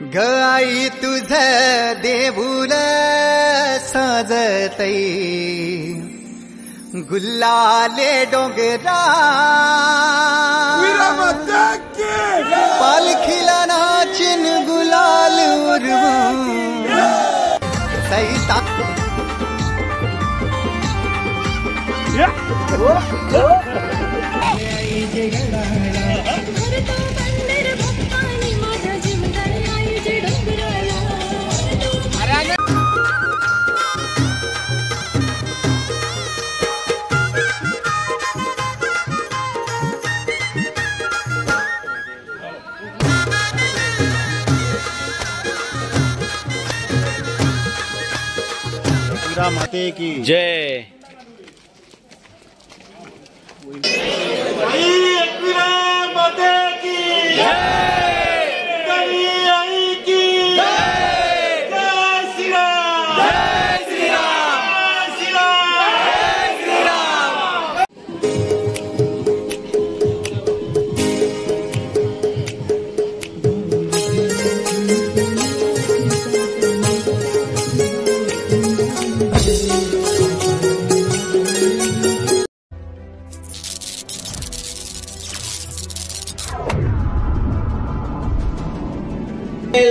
ग आई तुझ देऊळ साजतई गुल्लाले डोंगरा पालखीला नाचिन गुलाल उडवून सैता माते की जय। माते की आई की जय श्री राम, जय श्री राम, जय श्री राम।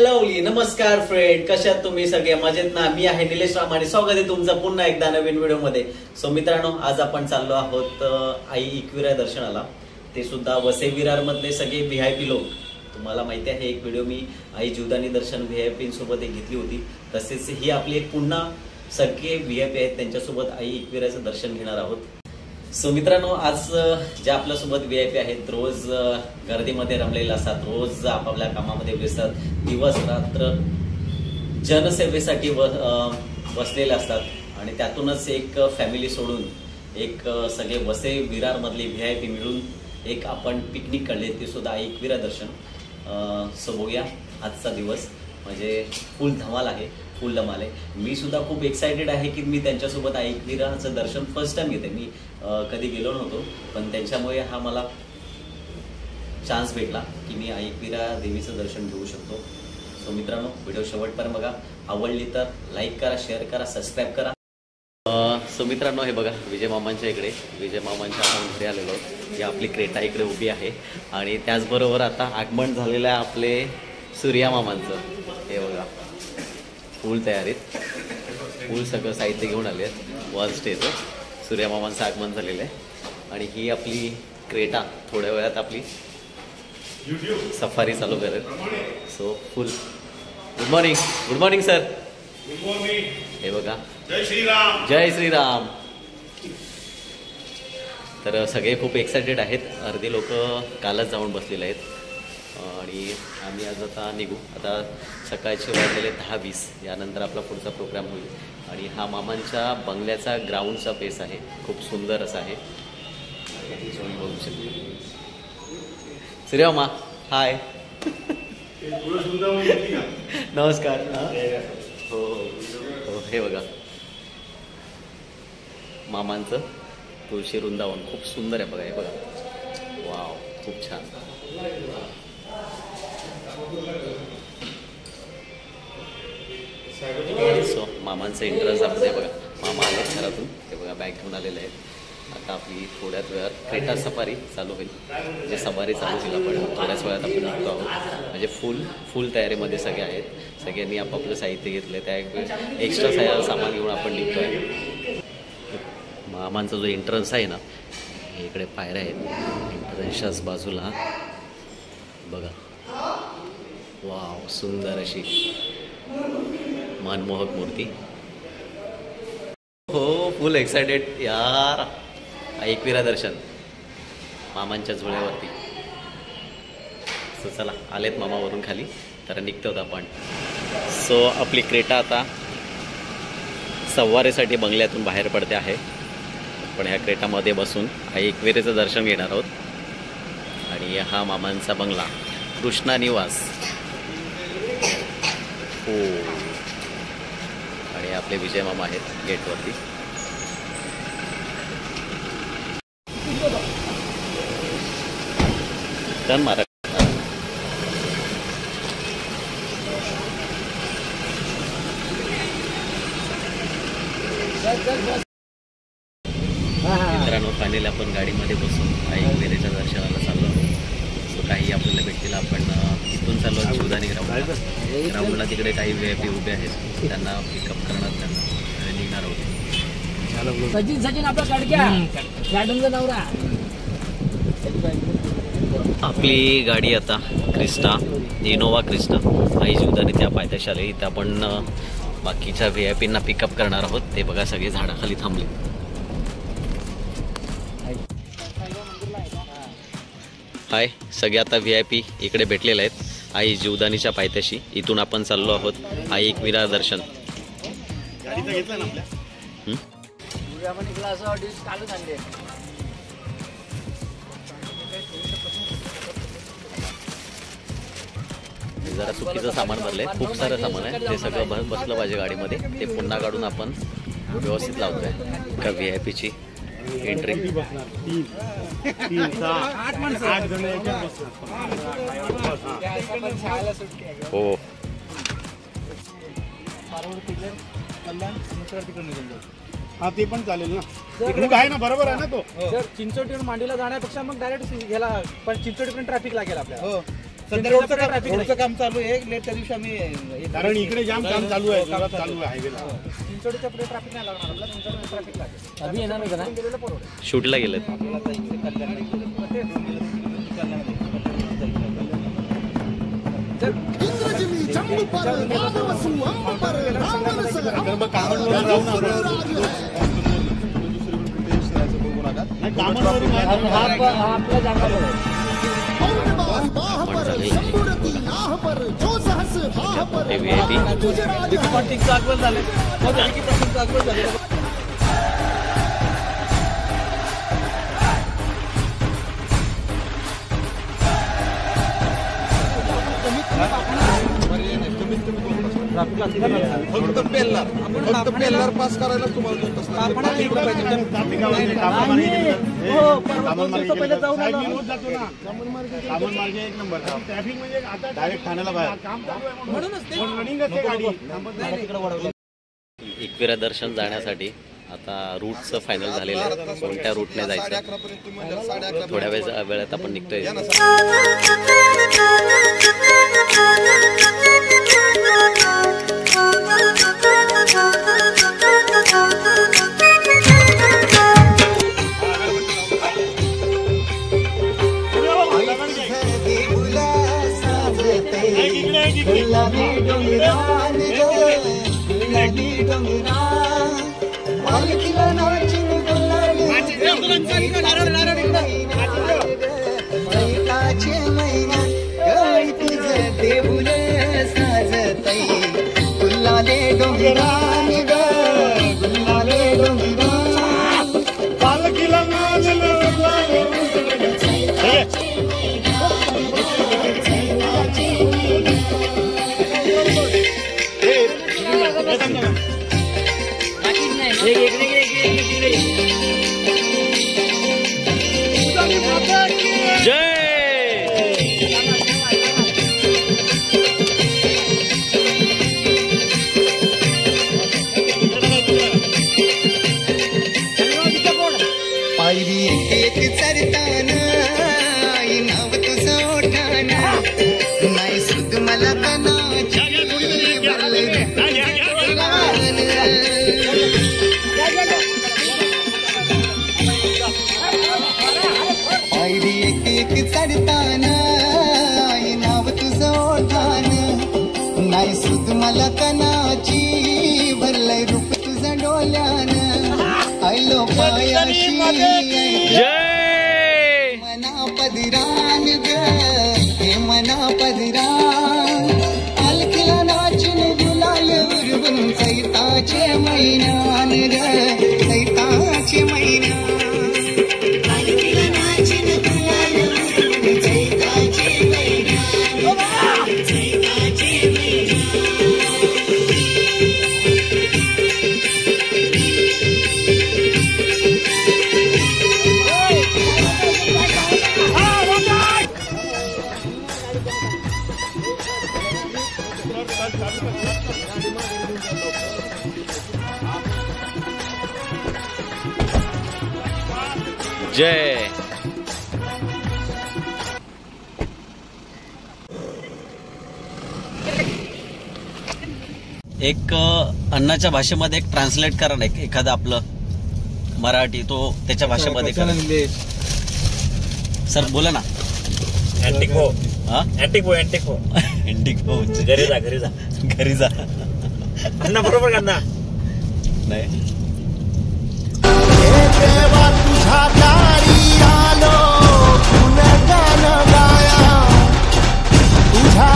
लवली नमस्कार फ्रेंड, कशात तुम्ही सगळे मजेत ना? मी आहे निलेश राम आणि स्वागत आहे तुमचं पुन्हा एकदा नवीन व्हिडिओ मध्ये। सो मित्रांनो, आज आपण चाललो आहोत आई एकविरा दर्शनाला, ते सुद्धा वसई विरार मधले सगळे VIP लोक। तुम्हाला माहिती आहे, एक व्हिडिओ मी आई जीवदानी दर्शन VIP सोबत एक घेतली होती, तसेच ही आपली एक पुन्हा सगळे VIP आहेत त्यांच्यासोबत आई एकविराचं दर्शन घेणार आहोत। सो मित्रांनो, आज ज्या आपल्यासोबत VIP आहेत, रोज गर्दीमध्ये रमलेले असतात, रोज आपापल्या कामामध्ये व्यस्त, दिवस रात्र जनसेवेसाठी बसलेले असतात आणि त्यातूनच एक फॅमिली सोडून एक सगळे वसई विरार मधले VIP मिळून एक आपण पिकनिक काढले, ते सुद्धा आई एकविरा दर्शन। सो बघूया, आजचा दिवस म्हणजे फुल धमाल आहे, फुल धमाल आहे। मी सुद्धा खूप एक्साइटेड आहे की मी त्यांच्यासोबत आई एकविराचं दर्शन फर्स्ट टाइम घेते। मी कधी गेलो नव्हतो, पण त्यांच्यामुळे हा मला चान्स भेटला की मी आई एकविरा देवीचं दर्शन घेऊ शकतो। सो मित्रांनो, व्हिडिओ शेवटपर्यंत बघा, आवडली तर लाईक करा, शेअर करा, सबस्क्राईब करा। सो मित्रांनो, हे बघा, विजय मामांच्या इकडे, विजय मामांच्या आपण घरी आलेलो आहोत। ही आपली क्रेटा इकडे उभी आहे आणि त्याचबरोबर आता आगमन झालेलं आहे आपले सूर्या मामांचं। हे बघा, फुल तयारीत, फुल सगळं साहित्य घेऊन आले आहेत वॉल स्टेचं। सूर्या मामांचं आगमन झालेलं आहे आणि ही आपली क्रेटा थोड्या वेळात आपली सफारी चालू करेल। So full good morning, good morning sir. Good morning. हे बघा, जय श्री राम, जय श्रीराम। तर सगळे खूप एक्सायटेड आहेत, अर्धी लोक कालच जाऊन बसलेले आहेत आणि आम्ही आज आता निघू। आता सकाळचे वाजलेले 10:20, यानंतर आपला पुढचा प्रोग्राम होईल आणि हा मामांच्या बंगल्याचा ग्राउंडचा पेस आहे, खूप सुंदर असा आहे। सूर्या मामा, हाय। नमस्कार। हो हो, हे बघा मामांचं तुळशी वृंदावन खूप सुंदर आहे बघा, हे बघा, वाव, खूप छान। सो मामांचं एंट्रन्स आपण हे बघा, मामा आले घरातून, हे बघा बॅग घेऊन आलेले आहेत। आता आपली थोड्याच वेळात क्रेटा सफारी चालू होईल, म्हणजे सफारी चालू होईल, आपण थोड्याच वेळात आपण निघतो आहोत। म्हणजे फुल तयारीमध्ये सगळे आहेत, सगळ्यांनी आपापलं साहित्य घेतलं, त्या एक्स्ट्रा सामान घेऊन आपण निघतो आहे। मामांचा जो एंट्रन्स आहे ना, इकडे पायऱ्या आहेत, एंट्रन्सच्याच बाजूला बघा, वाव, सुंदर अशी मनमोहक मूर्ती। हो, फुल एक्सायटेड यार, एकविरा दर्शन मामांच्या जुळ्यावरती। सो चला, आलेत मामा वरून खाली, तर निघतो आपण। सो आपली क्रेटा आता सवारीसाठी बंगल्यातून बाहेर पडते आहे, पण ह्या क्रेटामध्ये बसून आई एकविरेचं दर्शन घेणार आहोत। आणि हा मामांचा बंगला, कृष्णा निवास। हो, आणि आपले विजय मामा आहेत गेटवरती। टर्न मारा। मित्रांनो फायनली आपण गाडीमध्ये बसून आई एकविरेच्या दर्शनाला चाललो आहोत. सो काही आपल्याला भेटतील. आपण इथून चाललो आहोत जीवदानी ग्राउंडला. तिकडे काही VIP उभे आहेत, त्यांना पिकअप करणार, त्यांना निघणार आहोत. सचिन आपला कडक्या गार्डनचा नवरा. आपली गाडी आता क्रिस्टा, इनोवा क्रिस्टा आई जीवदानी त्या पायथ्याशी आले. इथे आपण बाकीच्या VIPंना पिकअप करणार आहोत. ते बघा सगळे झाडाखाली थांबले. हाय, सगळे आता VIP इकडे भेटलेले आहेत आई जीवदानीच्या पायथ्याशी. इथून आपण चाललो आहोत आई एकविरा दर्शन. जरा चुकीचं सामान भरलंय, खूप सारं सामान आहे. ते सगळं बसलं पाहिजे गाडीमध्ये. ते पुन्हा काढून आपण व्यवस्थित लावतोय. का VIPची एंट्री हो. हा ते पण चालेल ना. तिकडे आहे ना, बरोबर आहे ना तो. जर चिंचोटीवरून मांडीला जाण्यापेक्षा मग डायरेक्ट घ्यायला, पण चिंचोटीपर्यंत ट्रॅफिक लागेल आपल्याला. रोडचं काम चालू आहे. लेट त्या दिवशी आम्ही, कारण इकडे जाम काम चालू आहे, चालू आहे हायवेला. चिंचोटीच्या पुढे ट्रॅफिक नाही लागणार आपल्याला. चिंचोटीमध्ये ट्रॅफिक लागेल. आम्ही येणार नाही का? शूटला गेलेत. आपल्या जागा VIP फक्त पेल्लार पास करायला तुम्हाला 2 तास एक नंबर ट्रॅफिक म्हणजे आता डायरेक्ट ठाण्याला बाहेर. एकविरा दर्शन जाण्यासाठी आता रूटचं फायनल झालेलं आहे. कोणत्या रूटने जायचं थोड्या वेळात आपण निघतोय. नाही सुद मला कनाची भरलंय रूप तुझं डोल्यान आयलो पायाशी मना पदिरान ग हे मना पदिरान अलखिला नाचून गुलाल उरवून चैताचे महिन्यान ग चैताचे महिना जय. एक अन्नाच्या भाषेमध्ये एक ट्रान्सलेट करा ना एखादं आपलं मराठी तो त्याच्या भाषेमध्ये करा. सर बोला ना. अँटिको हा अँटिको अँटिको इंडिगो घरी जा घरी जा घरी जा. अण्णा बरोबर का अण्णा नाही देवा तुझ्या दारी आलो गुणगान गाया तुझ्या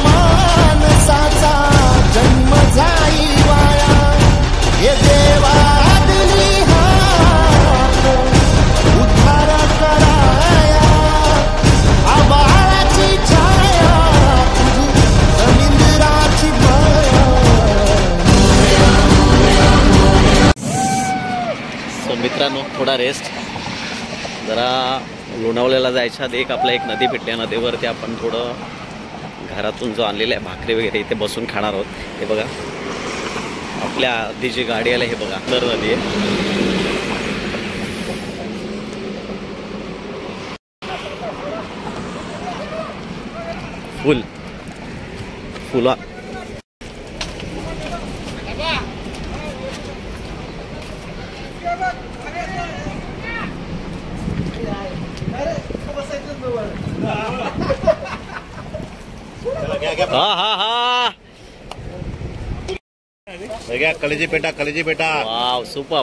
मानसाचा जन्म जाई वाया हे देवा दिली हाक उद्धार कराया आबाळाची छाया तुझी समुद्राची माया. सो मित्रांनो थोडा रेस्ट जरा लोणावळ्याला जायच्या आधी एक नदी भेटली. नदीवरती आपण थोडं घरातून जो आणलेला आहे भाकरी वगैरे इथे बसून खाणार आहोत. हे बघा आपल्या आधी जी गाडी आली हे बघा तर नदी आहे. फुला हा हा हा कलेजी पेटा वाव सुपर.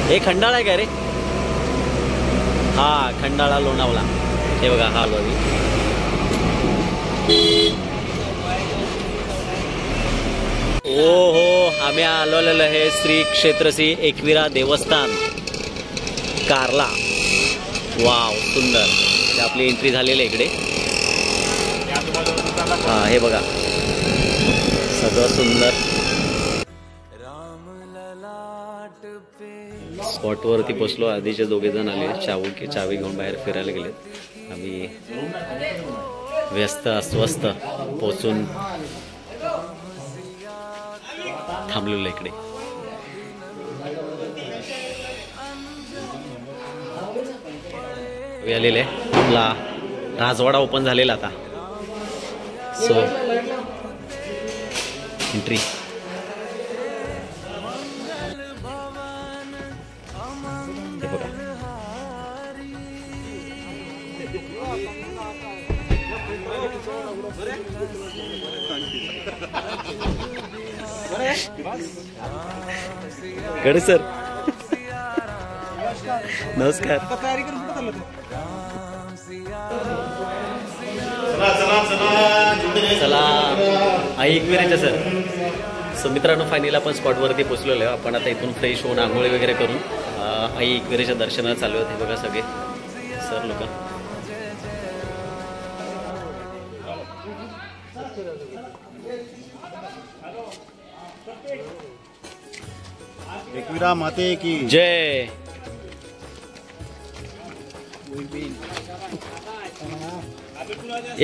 हे खंडाळा आहे का रे? हा खंडाळा लोणावळा. हे बघा हा लोणी. ओ हो आम्ही आलेलो आहे श्री क्षेत्र श्री एकविरा देवस्थान कारला. वाव सुंदर. आपली एंट्री झालेली आहे इकडे. हा हे बघा सगळं सुंदर. स्पॉटवरती पोचलो. आधीचे दोघे जण आले चावी घेऊन बाहेर फिरायला गेले. आम्ही व्यस्त अस्वस्थ पोचून थांबलेलो इकडे. आलेले आपला राजवाडा ओपन झालेला आता. So entry. हे बघा गडे सर नमस्कार. तयारी करून कुठं चाललं चला आई एकविरेच्या सर. सो मित्रांनो फायनली आपण स्पॉटवरती पोचलेलो आहे. आपण आता इथून फ्रेश होऊन आंघोळी वगैरे करून आई एकविरेच्या दर्शनाला चालू आहेत. हे बघा सगळे सर लोक. एकविरा माते की जय.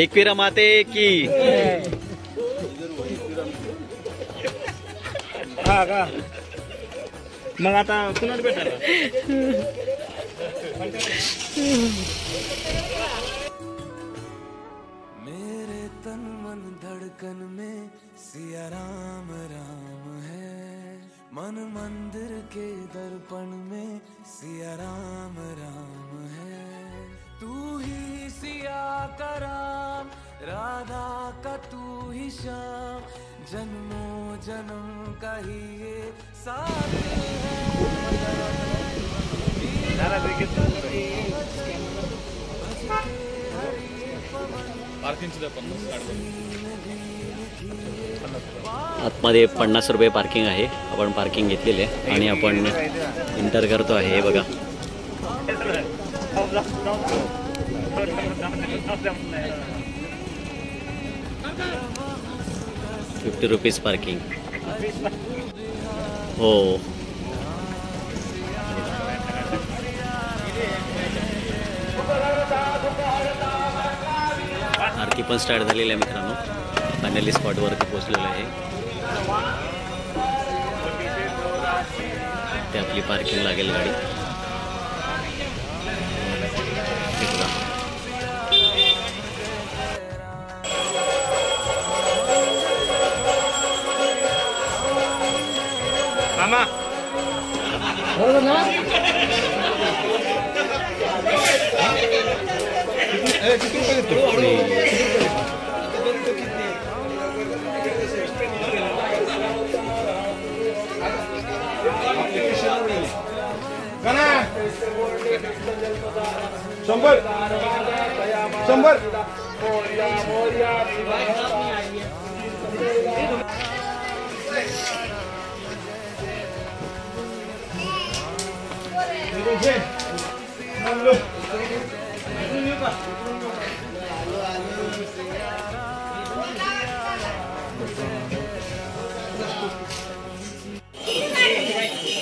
एकविरा माते की. हा का मग आता कुणाला भेटायला मेरे तन मन धड़कन में सिया राम राम है मन मंदिर के दर्पण में सिया राम राम है तू ही सिया का राम राधा का तू ही श्याम जन्मों जन्म का ही ये साथ आतमध्ये 50 रुपये पार्किंग आहे. आपण पार्किंग घेतलेले आहे आणि आपण एंटर करतो आहे. हे बघा, ₹50 पार्किंग. हो, आरती पण स्टार्ट झालेली आहे मित्रांनो. फायनली स्पॉटवरती पोहोचलेलं आहे. ते आपली पार्किंग लागेल गाडी. मामा शंभर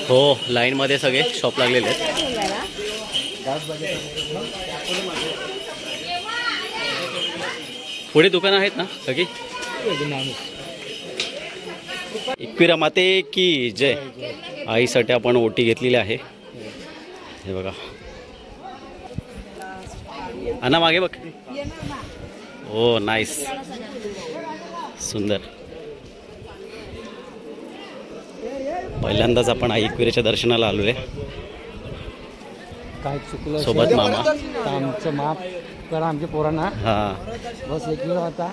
हो, लाईन मध्ये सगळे शॉप लागलेले आहेत. पुढे दुकानं आहेत ना सगळी. एकविरा माते की जय. आईसाठी आपण ओटी घेतलेली आहे. हे बघा, अन्ना मागे बघ. हो, नाईस, सुंदर. पहिल्यांदाच आपण आई एकविरेच्या दर्शनाला आलोय. काय चुकलं सोबत मामा. आमचं माफ करा आमच्या पोरांना. हा, बस एक वेळ होता.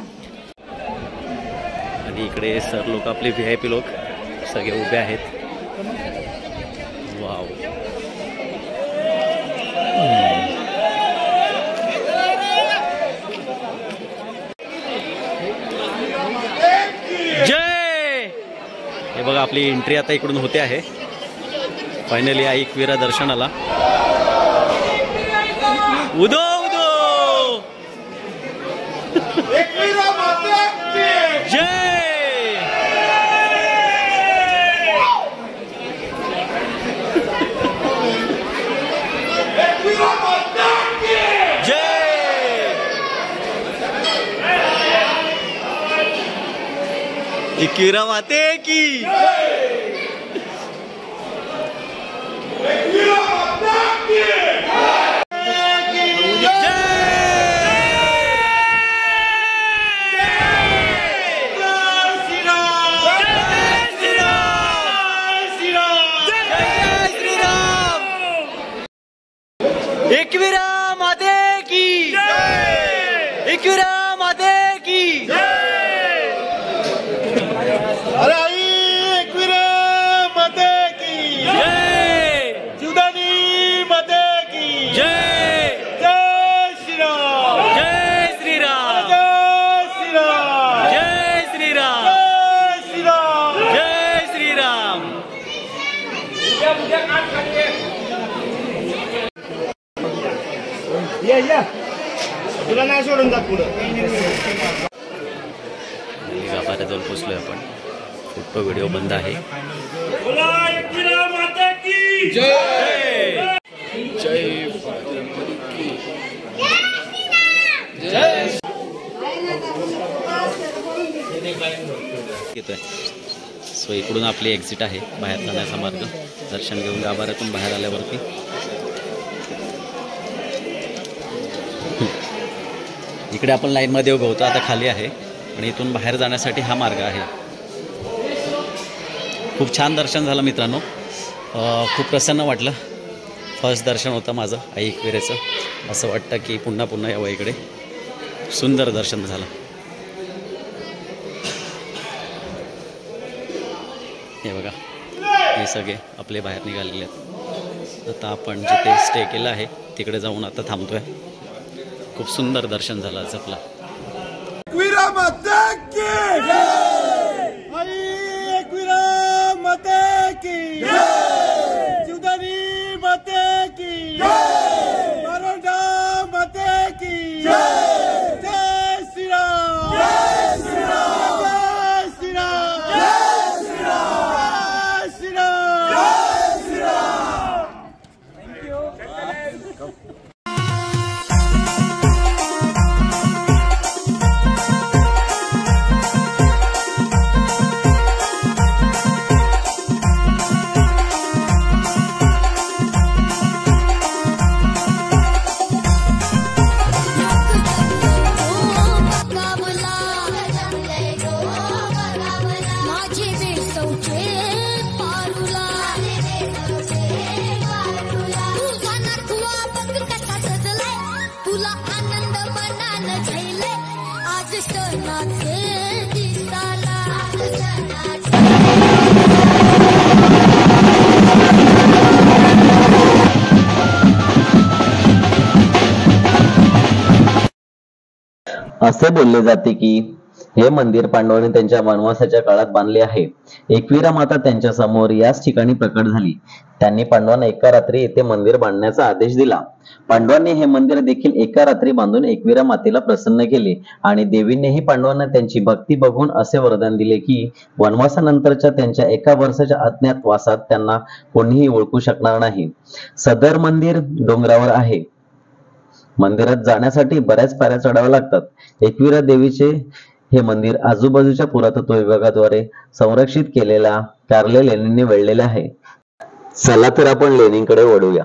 आणि इकडे सर लोक, आपले VIP लोक सगळे उभे आहेत. वाव, जय. हे बघा, आपली एंट्री आता इकडून होते आहे. फायनली आई एकविरा दर्शनाला. उदो उदो जय. एकविरा माते की. एकविरा माते की. एकविरा माते की. अरे आई एकविरा माते की जय. जीवदानी माते की जय. जय श्रीराम. जय श्रीराम. जय श्रीराम. जय श्रीराम. जय श्रीराम. जय श्रीराम. या तुला नाही सोडून जात पुढं. गाभाऱ्याजवळ पोचलोय आपण. फोटो व्हिडिओ बंद आहे. येतोय. सो इकडून आपली एक्झिट आहे, बाहेर जाण्याचा मार्ग. दर्शन घेऊन गाभाऱ्यातून बाहेर आल्यावरती इकडे आपण लाईनमध्ये उभं होतो. आता खाली आहे आणि इथून बाहेर जाण्यासाठी हा मार्ग आहे. खूप छान दर्शन झालं मित्रांनो. खूप प्रसन्न वाटलं. फर्स्ट दर्शन होतं माझं आई एकविरेचं. असं वाटतं की पुन्हा पुन्हा यावं इकडे. सुंदर दर्शन झालं. हे बघा, हे सगळे आपले बाहेर निघालेले आहेत. आता आपण जिथे स्टे केलं आहे तिकडे जाऊन आता थांबतोय. खूप सुंदर दर्शन झालं आज आपलं. असे बोलले जाते की हे मंदिर पांडवांनी त्यांच्या वनवासाच्या काळात बांधले आहे. एकविरा माता त्यांच्या समोर याच ठिकाणी प्रकट झाली. त्यांनी पांडवांना एका रात्री येथे मंदिर बांधण्याचा आदेश दिला. पांडवांनी हे मंदिर देखील एका रात्री बांधून एकविरा मातेला प्रसन्न केले आणि देवीनेही पांडवांना त्यांची भक्ती बघून असे वरदान दिले की वनवासानंतरच्या त्यांच्या एका वर्षाच्या अज्ञातवासात त्यांना कोणीही ओळखू शकणार नाही. सदर मंदिर डोंगरावर आहे. मंदिरात जाण्यासाठी बऱ्याच पायऱ्या चढाव्या लागतात. एकविरा देवीचे हे मंदिर आजूबाजूच्या पुरातत्व विभागाद्वारे संरक्षित केलेल्या कार्ले लेणीने वेढलेले आहे. चला तर आपण लेणीकडे वळूया.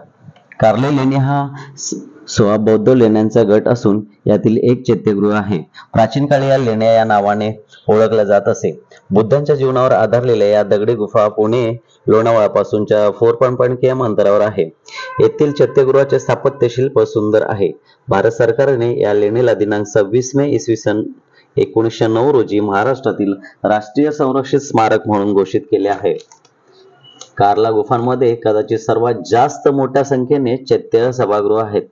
कार्ले लेणी हा 16 बौद्ध लेण्यांचा गट असून यातील एक चैत्यगृह आहे. प्राचीन काळी या लेण्या या नावाने ओळखल्या जात असे. बुद्धांच्या जीवनावर आधारलेल्या या दगडी गुफा पुणे लोणावळ्यापासूनच्या 4.5 km अंतरावर आहे. येथील चैत्यगृहाचे स्थापत्य शिल्प सुंदर आहे. भारत सरकारने या लेणीला दिनांक 26 मे इसवी सन 1909 रोजी महाराष्ट्रातील राष्ट्रीय संरक्षित स्मारक म्हणून घोषित केले आहे. कार्ला गुफांमध्ये कदाचित सर्वात जास्त मोठ्या संख्येने चैत्य सभागृह आहेत.